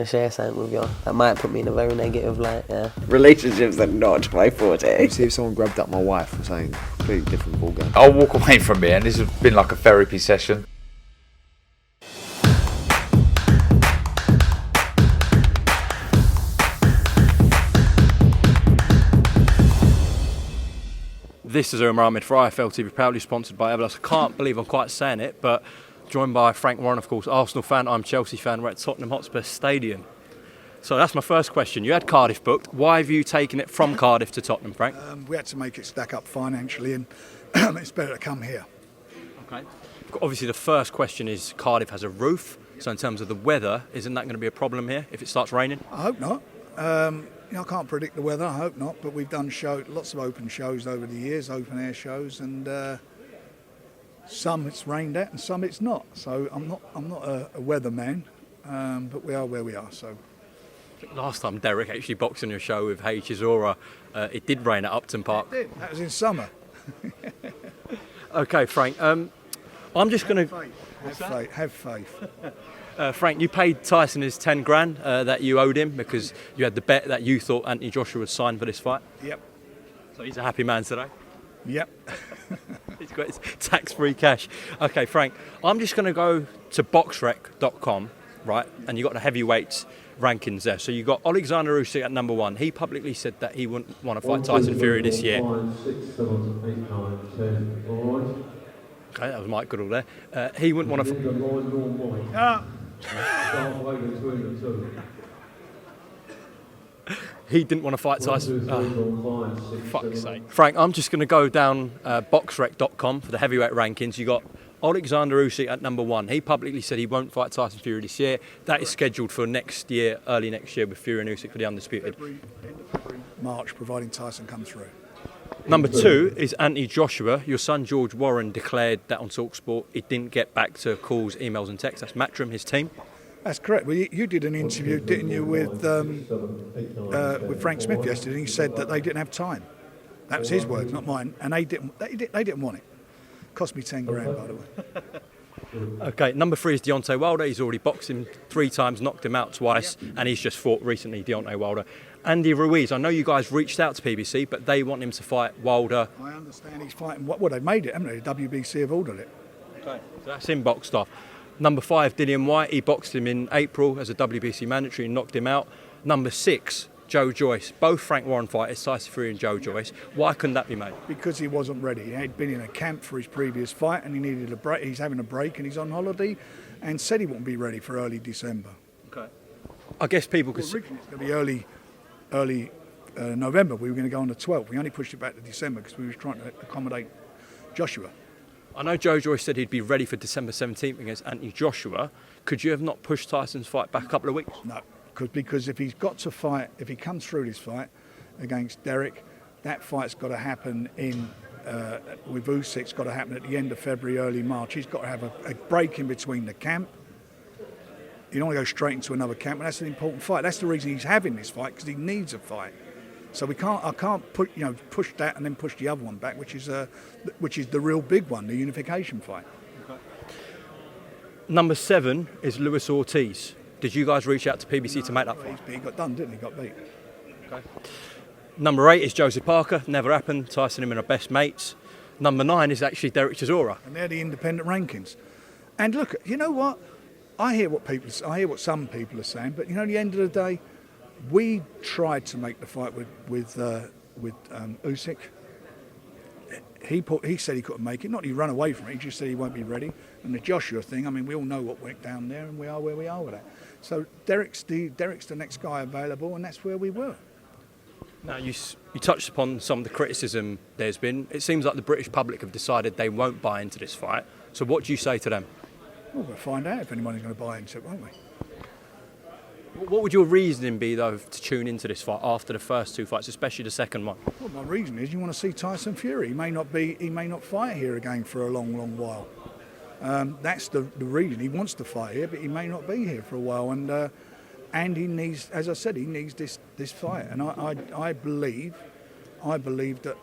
to share something with you. That might put me in a very negative light, yeah. Relationships are not my forte. See if someone grabbed up my wife or something, completely different ballgame. I'll walk away from here, and this has been like a therapy session. This is Umar Ahmed for IFL TV, proudly sponsored by Everlast. I can't believe I'm quite saying it, but joined by Frank Warren, of course, Arsenal fan. I'm Chelsea fan. We're at Tottenham Hotspur Stadium. So that's my first question. You had Cardiff booked. Why have you taken it from Cardiff to Tottenham, Frank? We had to make it stack up financially, and it's better to come here. Okay. Obviously, the first question is Cardiff has a roof. So in terms of the weather, isn't that going to be a problem here if it starts raining? I hope not. I can't predict the weather, I hope not, but we've done lots of open shows over the years, open air shows, and some it's rained at and some it's not. So I'm not a weatherman, but we are where we are. So last time Derek actually boxed on your show with Chisora, it did rain at Upton Park. It did. That was in summer. Okay, Frank. I'm just going to have faith. Frank, you paid Tyson his 10 grand that you owed him because you had the bet that you thought Anthony Joshua would sign for this fight. Yep. So he's a happy man today. Yep. He's got his tax-free cash. Okay, Frank, I'm just going to go to BoxRec.com, right? And you got the heavyweights rankings there. So you got Alexander Usyk at number 1. He publicly said that he wouldn't want to fight Tyson Fury this year. Okay, that was Mike Goodall there. He wouldn't want to. He didn't want to fight Tyson. Fuck's sake. Frank, I'm just going to go down BoxRec.com for the heavyweight rankings. You got Alexander Usyk at number 1. He publicly said he won't fight Tyson Fury this year. That is scheduled for next year, early next year, with Fury and Usyk for the undisputed. March, providing Tyson comes through. Number 2 is Anthony Joshua. Your son George Warren declared that on TalkSport he didn't get back to calls, emails and texts. That's Matchroom, his team. That's correct. Well, you did an interview, didn't you, with Frank Smith yesterday, and he said that they didn't have time. That was his words, not mine. And they didn't want it. Cost me 10 grand, by the way. Okay, number 3 is Deontay Wilder. He's already boxed him 3 times, knocked him out twice, and he's just fought recently, Deontay Wilder. Andy Ruiz, I know you guys reached out to PBC, but they want him to fight Wilder. I understand he's fighting. Well, they've made it, haven't they? The WBC have ordered it. Okay, so that's him boxed off. Number 5, Dillian Whyte. He boxed him in April as a WBC mandatory and knocked him out. Number 6, Joe Joyce. Both Frank Warren fighters, Tyson Fury and Joe Joyce. Why couldn't that be made? Because he wasn't ready. He had been in a camp for his previous fight and he needed a break. He's having a break and he's on holiday and said he wouldn't be ready for early December. Okay. I guess people could... Originally it's going to be early November. We were going to go on the 12th. We only pushed it back to December because we were trying to accommodate Joshua. I know Joe Joyce said he'd be ready for December 17th against Anthony Joshua. Could you have not pushed Tyson's fight back a couple of weeks? No, because if he's got to fight, if he comes through this fight against Derek, that fight's got to happen with Usyk. It's got to happen at the end of February, early March. He's got to have a break in between the camp. You don't want to go straight into another camp, and that's an important fight. That's the reason he's having this fight, because he needs a fight. So I can't push that and then push the other one back, which is the real big one, the unification fight. Okay. Number 7 is Luis Ortiz. Did you guys reach out to PBC to make that fight? He got done, didn't he? Got beat. Okay. Number 8 is Joseph Parker. Never happened. Tyson and him are best mates. Number 9 is actually Derek Chisora. And they're the independent rankings. And look, you know what? I hear what some people are saying, but at the end of the day, we tried to make the fight with Usyk. He said he couldn't make it. Not that he ran away from it. He just said he won't be ready. And the Joshua thing, I mean, we all know what went down there, and we are where we are with that. So Derek's the next guy available, and that's where we were. Now, you touched upon some of the criticism there's been. It seems like the British public have decided they won't buy into this fight. So what do you say to them? Well, we'll find out if anyone's going to buy into it, won't we? What would your reasoning be, though, to tune into this fight after the first 2 fights, especially the second one? Well, my reason is you want to see Tyson Fury. He may not fight here again for a long, long while. That's the reason. He wants to fight here, but he may not be here for a while. And he needs, as I said, he needs this fight. And I believe that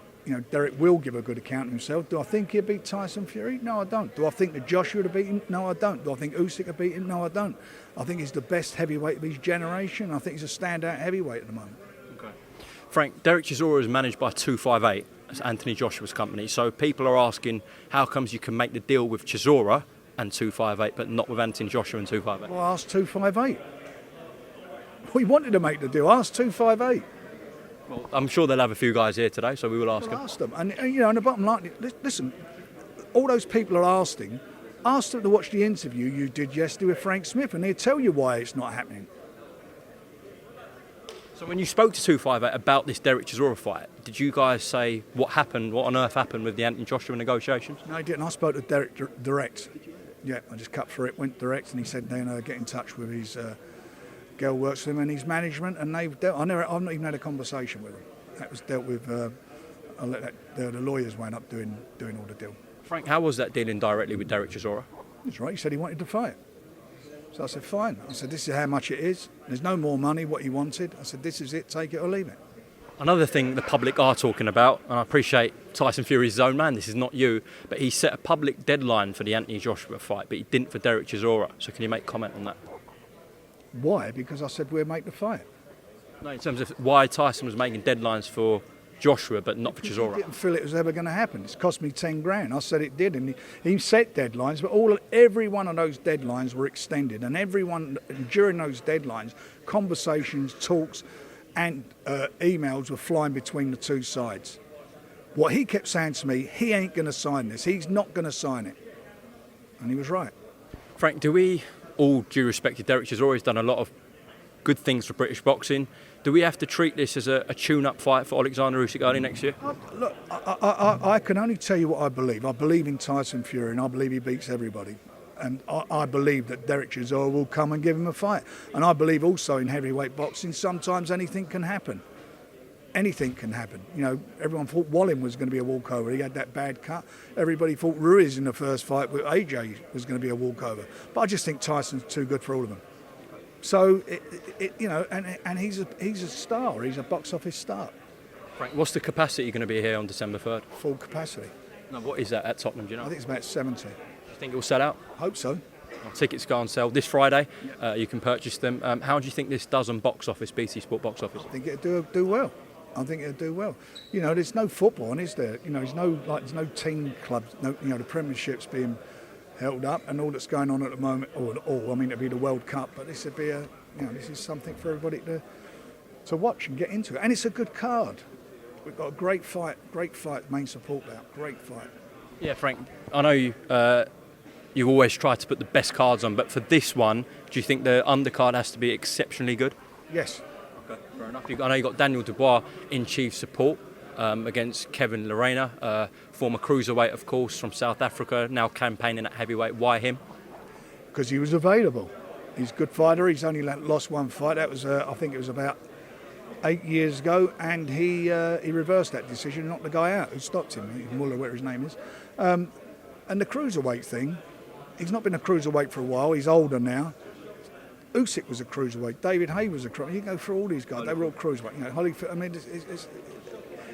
Derek will give a good account of himself. Do I think he'll beat Tyson Fury? No, I don't. Do I think that Joshua would beat him? No, I don't. Do I think Usyk would beat him? No, I don't. I think he's the best heavyweight of his generation. I think he's a standout heavyweight at the moment. Okay. Frank, Derek Chisora is managed by 258. That's Anthony Joshua's company. So people are asking, how comes you can make the deal with Chisora and 258, but not with Anthony Joshua and 258? Well, ask 258. We wanted to make the deal. Ask 258. Well, I'm sure they'll have a few guys here today, so we will ask them. Ask them. And and the bottom line, listen, all those people are asking, ask them to watch the interview you did yesterday with Frank Smith, and they'll tell you why it's not happening. So when you spoke to 258 about this Derek Chisora fight, did you guys say what happened, what on earth happened with the Anthony Joshua negotiations? No, I didn't. I spoke to Derek direct. Yeah, I just cut through it, went direct, and he said then get in touch with his girl works with him and his management, and they've dealt. I've not even had a conversation with them. That was dealt with. I'll let the lawyers wind up doing all the deal. Frank, how was that dealing directly with Derek Chisora? That's right. He said he wanted to fight. So I said, fine. I said, this is how much it is. There's no more money, what he wanted. I said, this is it, take it or leave it. Another thing the public are talking about, and I appreciate Tyson Fury's his own man, this is not you, but he set a public deadline for the Anthony Joshua fight, but he didn't for Derek Chisora. So can you make comment on that? Why? Because I said we'll make the fight. No, in terms of why Tyson was making deadlines for Joshua but not for I Chisora. didn't feel it was ever going to happen. It's cost me 10 grand. I said it did, and he set deadlines, but every one of those deadlines were extended, and during those deadlines, conversations, talks, and emails were flying between the two sides. What he kept saying to me, he ain't going to sign this. He's not going to sign it, and he was right. Frank, do we, all due respect to Derek Chisora, he's done a lot of good things for British boxing. Do we have to treat this as a tune-up fight for Alexander Usyk early next year? Look, I can only tell you what I believe. I believe in Tyson Fury, and I believe he beats everybody. And I believe that Derek Chisora will come and give him a fight. And I believe also in heavyweight boxing, sometimes anything can happen. Anything can happen. Everyone thought Wallin was going to be a walkover. He had that bad cut. Everybody thought Ruiz in the first fight with AJ was going to be a walkover. But I just think Tyson's too good for all of them. So, and he's a star. He's a box office star. Frank, what's the capacity going to be here on December 3rd? Full capacity. No, what is that at Tottenham, do you know? I think it's about 70. Do you think it will sell out? Hope so. Tickets go on sale this Friday. You can purchase them. How do you think this does on box office, BT Sport box office? I think it'll do well. I think it'll do well. There's no football, is there? There's no team clubs. No, the Premiership's being held up, and all that's going on at the moment, it'd be the World Cup, but this would be this is something for everybody to watch and get into it. And it's a good card. We've got a great fight, main support bout, great fight. Yeah, Frank, I know you've always tried to put the best cards on, but for this one, do you think the undercard has to be exceptionally good? Yes. Okay, fair enough. I know you've got Daniel Dubois in chief support against Kevin Lerena, former cruiserweight, of course, from South Africa, now campaigning at heavyweight. Why him? Because he was available. He's a good fighter. He's only lost one fight. That was, I think it was about 8 years ago, and he reversed that decision and knocked the guy out who stopped him, Muller, whatever his name is. And the cruiserweight thing, he's not been a cruiserweight for a while. He's older now. Usyk was a cruiserweight. David Hay was a cruiserweight. You go through all these guys. They were all cruiserweight. Holyfield. I mean,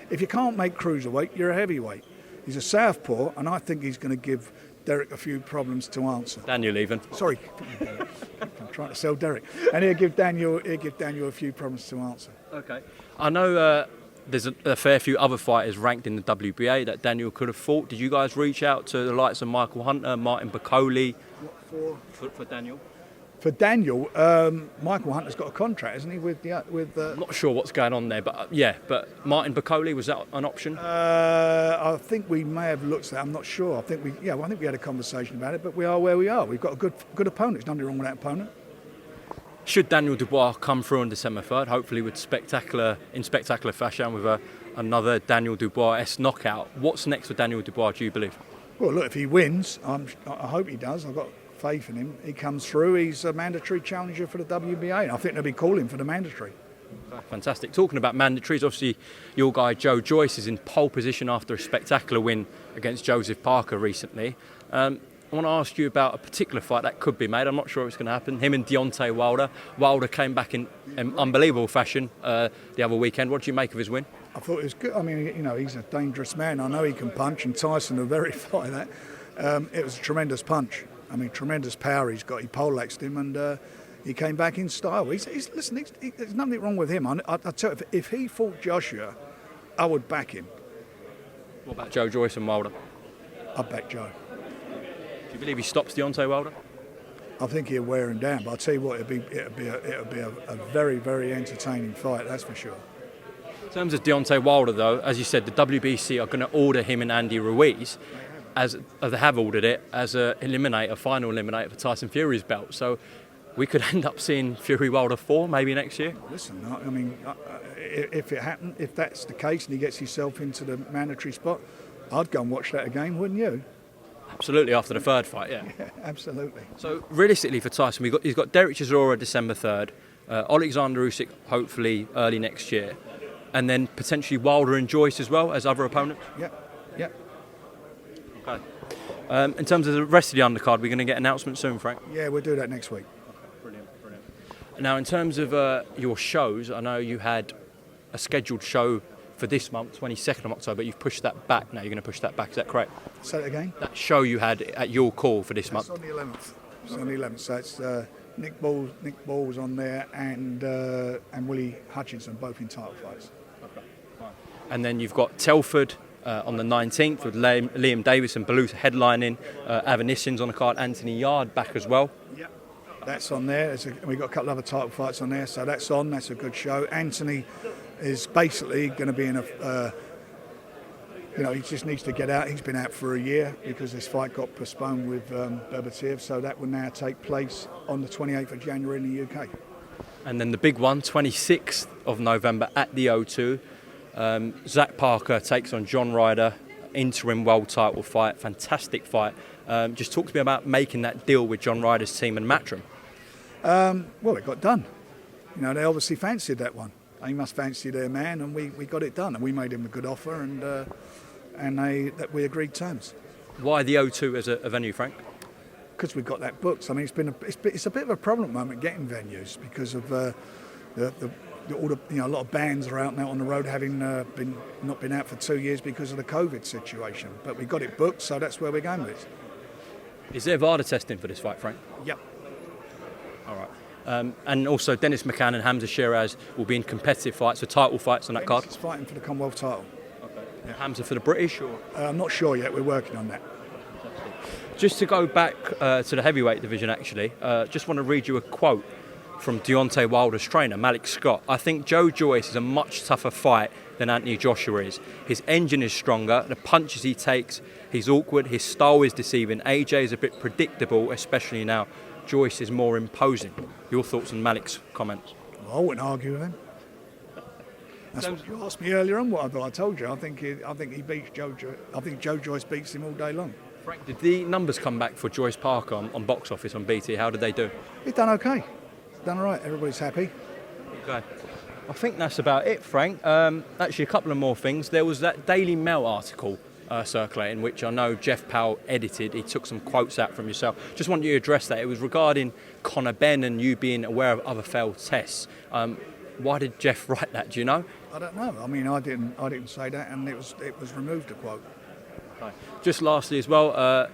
if you can't make cruiserweight, you're a heavyweight. He's a southpaw, and I think he's going to give Derek a few problems to answer. Daniel even. Sorry, I'm trying to sell Derek, and he'll give Daniel a few problems to answer. Okay. I know there's a fair few other fighters ranked in the WBA that Daniel could have fought. Did you guys reach out to the likes of Michael Hunter, Martin Bakole? For Daniel? For Daniel, Michael Hunter's got a contract, hasn't he? I'm not sure what's going on there, but But Martin Bakole, was that an option? I think we may have looked at that. I'm not sure. I think we had a conversation about it, but we are where we are. We've got a good opponent. There's nothing wrong with that opponent. Should Daniel Dubois come through on December 3rd, hopefully in spectacular fashion with another Daniel Dubois-esque knockout, what's next for Daniel Dubois, do you believe? Well, look, if he wins, I hope he does. I've got faith in him. He comes through. He's a mandatory challenger for the WBA, and I think they'll be calling for the mandatory. Fantastic. Talking about mandatories, obviously your guy Joe Joyce is in pole position after a spectacular win against Joseph Parker recently. I want to ask you about a particular fight that could be made. I'm not sure if it's going to happen. Him and Deontay Wilder. Wilder came back in unbelievable fashion the other weekend. What do you make of his win? I thought it was good. I mean, you know, he's a dangerous man. I know he can punch, and Tyson will verify that. It was a tremendous punch. I mean, tremendous power he's got. He poleaxed him, and he came back in style. Listen, there's nothing wrong with him. I tell you, if he fought Joshua, I would back him. What about Joe Joyce and Wilder? I'd back Joe. Do you believe he stops Deontay Wilder? I think he'll wear him down. But I'll tell you what, it'll be a very, very entertaining fight. That's for sure. In terms of Deontay Wilder, though, as you said, the WBC are going to order him and Andy Ruiz, as they have ordered it, as a final eliminator for Tyson Fury's belt. So we could end up seeing Fury Wilder 4 maybe next year. Listen, I mean, if it happened, if that's the case, and he gets himself into the mandatory spot, I'd go and watch that again, wouldn't you? Absolutely, after the third fight, yeah. Yeah, absolutely. So realistically for Tyson, he's got Derek Chisora December 3rd, Alexander Usyk hopefully early next year, and then potentially Wilder and Joyce as well as other opponents. Yeah. Okay. In terms of the rest of the undercard, we're going to get announcements soon, Frank. Yeah, we'll do that next week. Brilliant. Now, in terms of your shows, I know you had a scheduled show for this month, 22nd of October. You've pushed that back. Now you're going to push that back. Is that correct? Say it again. That show you had at your call for this month. It's on the 11th. It's on the 11th. So it's Nick Ball's on there, and Willie Hutchinson, both in title fights. Okay, fine. And then you've got Telford on the 19th with Liam Davis and Belusa headlining. Avanissin's on the card. Anthony Yard back as well. Yeah, that's on there. We've got a couple of other title fights on there, so that's on. That's a good show. Anthony is basically going to be in a. He just needs to get out. He's been out for a year because this fight got postponed with Berbatiev, so that will now take place on the 28th of January in the UK. And then the big one, 26th of November at the O2. Zach Parker takes on John Ryder, interim world title fight, fantastic fight. Just talk to me about making that deal with John Ryder's team and Matchroom. Well, it got done. They obviously fancied that one. They must fancy their man, and we got it done, and we made him a good offer, and we agreed terms. Why the O2 as a venue, Frank? Because we've got that booked. I mean, it's a bit of a problem at the moment getting venues because of a lot of bands are out now on the road having not been out for 2 years because of the COVID situation. But we got it booked, so that's where we're going with it. Is there VADA testing for this fight, Frank? Yep. All right. And also Dennis McCann and Hamza Shiraz will be in competitive fights, so title fights on that card. He's fighting for the Commonwealth title. Okay. Yeah. Hamza for the British, or? I'm not sure yet. We're working on that. Just to go back to the heavyweight division, actually, just want to read you a quote from Deontay Wilder's trainer, Malik Scott. I think Joe Joyce is a much tougher fight than Anthony Joshua is. His engine is stronger, the punches he takes, he's awkward, his style is deceiving. AJ is a bit predictable, especially now. Joyce is more imposing. Your thoughts on Malik's comments? Well, I wouldn't argue with him. That's what you asked me earlier on. What I told you. I think he beats Joe. I think Joe Joyce beats him all day long. Frank, did the numbers come back for Joyce Parker on box office on BT? How did they do? He's done okay. Done all right. Everybody's happy. Okay. I think that's about it, Frank. Actually, a couple of more things. There was that Daily Mail article circulating, which I know Jeff Powell edited. He took some quotes out from yourself. Just wanted you to address that. It was regarding Conor Benn and you being aware of other failed tests. Why did Jeff write that? Do you know? I don't know. I mean, I didn't say that, and it was removed, a quote. Okay. Just lastly as well,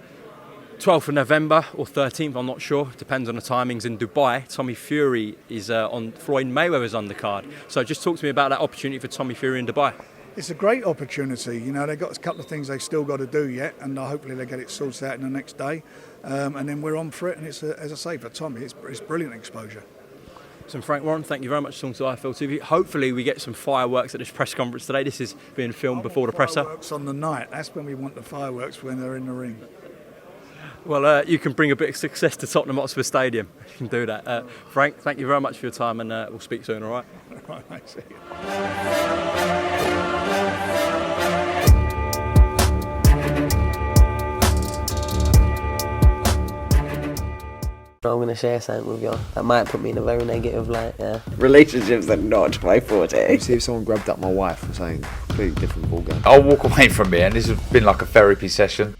12th of November or 13th, I'm not sure, depends on the timings, in Dubai, Tommy Fury is on Floyd Mayweather's undercard. So just talk to me about that opportunity for Tommy Fury in Dubai. It's a great opportunity. They've got a couple of things they've still got to do yet, and hopefully they get it sorted out in the next day. And then we're on for it, and it's, as I say, for Tommy, it's brilliant exposure. So Frank Warren, thank you very much for talking to IFL TV. Hopefully we get some fireworks at this press conference today. This is being filmed before the presser. Fireworks on the night. That's when we want the fireworks, when they're in the ring. Well, you can bring a bit of success to Tottenham Hotspur Stadium. You can do that. Frank, thank you very much for your time, and we'll speak soon, all right? All right, mate, see you. I'm going to share something with you that might put me in a very negative light, yeah. Relationships are not my forte. See if someone grabbed up my wife for saying completely different ballgame. I'll walk away from it, and this has been like a therapy session.